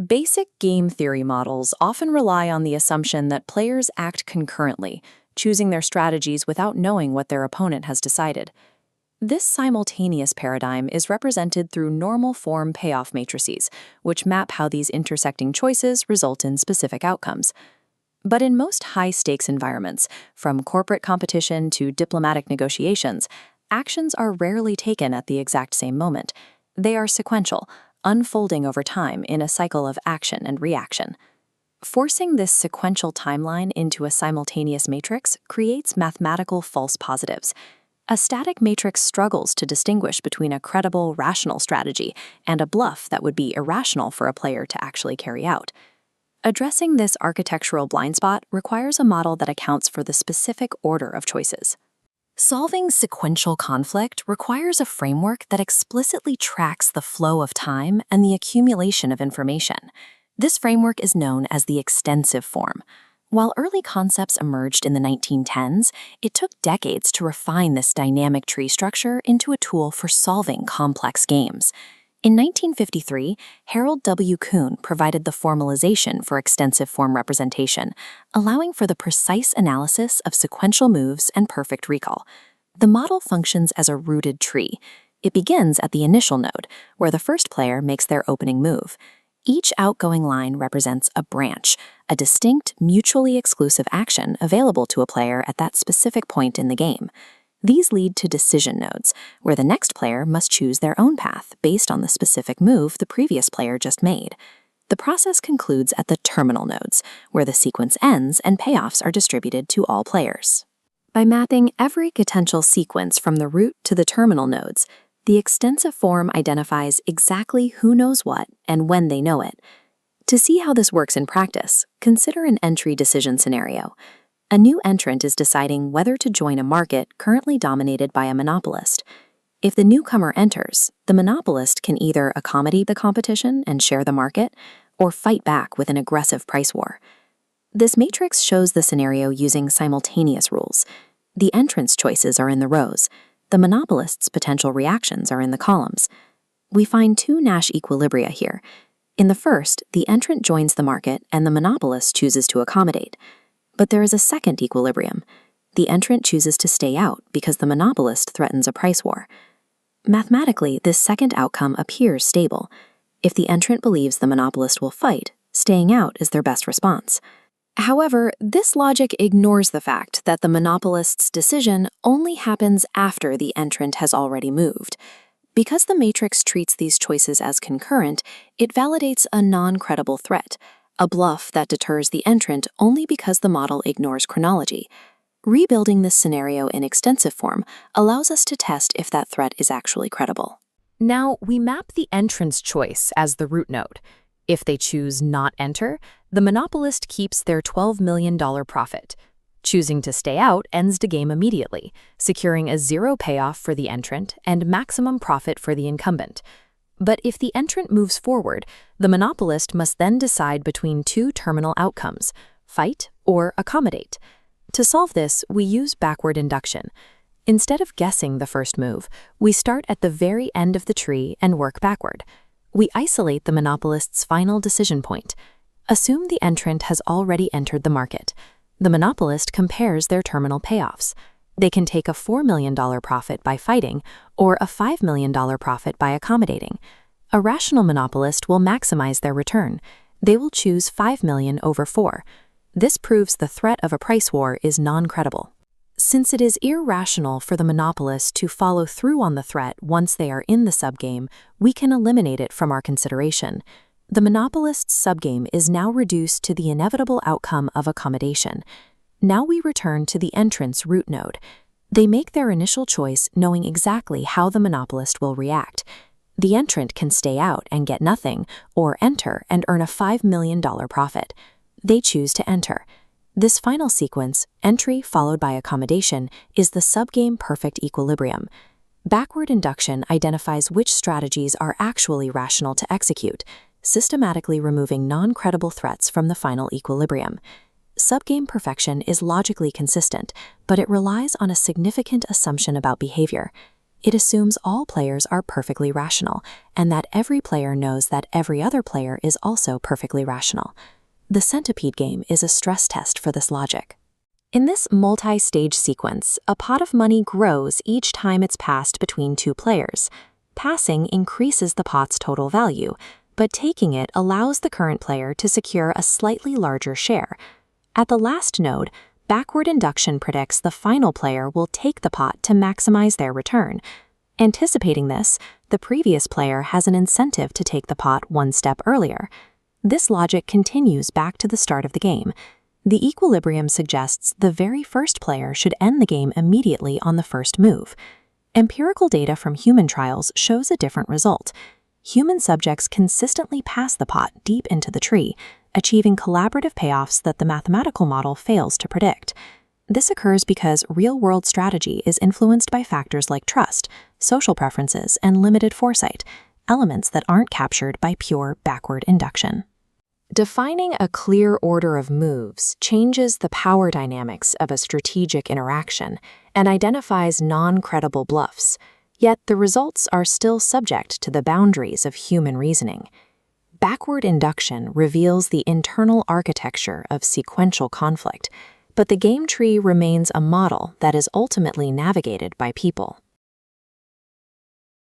Basic game theory models often rely on the assumption that players act concurrently, choosing their strategies without knowing what their opponent has decided. This simultaneous paradigm is represented through normal form payoff matrices, which map how these intersecting choices result in specific outcomes. But in most high-stakes environments, from corporate competition to diplomatic negotiations, actions are rarely taken at the exact same moment. They are sequential, unfolding over time in a cycle of action and reaction. Forcing this sequential timeline into a simultaneous matrix creates mathematical false positives. A static matrix struggles to distinguish between a credible, rational strategy and a bluff that would be irrational for a player to actually carry out. Addressing this architectural blind spot requires a model that accounts for the specific order of choices. Solving sequential conflict requires a framework that explicitly tracks the flow of time and the accumulation of information. This framework is known as the extensive form. While early concepts emerged in the 1910s, it took decades to refine this dynamic tree structure into a tool for solving complex games. In 1953, Harold W. Kuhn provided the formalization for extensive form representation, allowing for the precise analysis of sequential moves and perfect recall. The model functions as a rooted tree. It begins at the initial node, where the first player makes their opening move. Each outgoing line represents a branch, a distinct, mutually exclusive action available to a player at that specific point in the game. These lead to decision nodes, where the next player must choose their own path based on the specific move the previous player just made. The process concludes at the terminal nodes, where the sequence ends and payoffs are distributed to all players. By mapping every potential sequence from the root to the terminal nodes, the extensive form identifies exactly who knows what and when they know it. To see how this works in practice, consider an entry decision scenario. A new entrant is deciding whether to join a market currently dominated by a monopolist. If the newcomer enters, the monopolist can either accommodate the competition and share the market, or fight back with an aggressive price war. This matrix shows the scenario using simultaneous rules. The entrant's choices are in the rows. The monopolist's potential reactions are in the columns. We find two Nash equilibria here. In the first, the entrant joins the market and the monopolist chooses to accommodate. But there is a second equilibrium. The entrant chooses to stay out because the monopolist threatens a price war. Mathematically, this second outcome appears stable. If the entrant believes the monopolist will fight, staying out is their best response. However, this logic ignores the fact that the monopolist's decision only happens after the entrant has already moved. Because the matrix treats these choices as concurrent, it validates a non-credible threat, a bluff that deters the entrant only because the model ignores chronology. Rebuilding this scenario in extensive form allows us to test if that threat is actually credible. Now, we map the entrant's choice as the root node. If they choose not enter, the monopolist keeps their $12 million profit. Choosing to stay out ends the game immediately, securing a zero payoff for the entrant and maximum profit for the incumbent. But if the entrant moves forward, the monopolist must then decide between two terminal outcomes: fight or accommodate. To solve this, we use backward induction. Instead of guessing the first move, we start at the very end of the tree and work backward. We isolate the monopolist's final decision point. Assume the entrant has already entered the market. The monopolist compares their terminal payoffs. They can take a $4 million profit by fighting or a $5 million profit by accommodating. A rational monopolist will maximize their return. They will choose $5 million over 4. This proves the threat of a price war is non-credible. Since it is irrational for the monopolist to follow through on the threat once they are in the subgame, we can eliminate it from our consideration. The monopolist's subgame is now reduced to the inevitable outcome of accommodation. Now we return to the entrant's root node. They make their initial choice knowing exactly how the monopolist will react. The entrant can stay out and get nothing, or enter and earn a $5 million profit. They choose to enter. This final sequence, entry followed by accommodation, is the subgame perfect equilibrium. Backward induction identifies which strategies are actually rational to execute, systematically removing non-credible threats from the final equilibrium. Subgame perfection is logically consistent, but it relies on a significant assumption about behavior. It assumes all players are perfectly rational, and that every player knows that every other player is also perfectly rational. The centipede game is a stress test for this logic. In this multi-stage sequence, a pot of money grows each time it's passed between two players. Passing increases the pot's total value, but taking it allows the current player to secure a slightly larger share. At the last node, backward induction predicts the final player will take the pot to maximize their return. Anticipating this, the previous player has an incentive to take the pot one step earlier. This logic continues back to the start of the game. The equilibrium suggests the very first player should end the game immediately on the first move. Empirical data from human trials shows a different result. Human subjects consistently pass the pot deep into the tree, achieving collaborative payoffs that the mathematical model fails to predict. This occurs because real-world strategy is influenced by factors like trust, social preferences, and limited foresight, elements that aren't captured by pure backward induction. Defining a clear order of moves changes the power dynamics of a strategic interaction and identifies non-credible bluffs, yet the results are still subject to the boundaries of human reasoning. Backward induction reveals the internal architecture of sequential conflict, but the game tree remains a model that is ultimately navigated by people.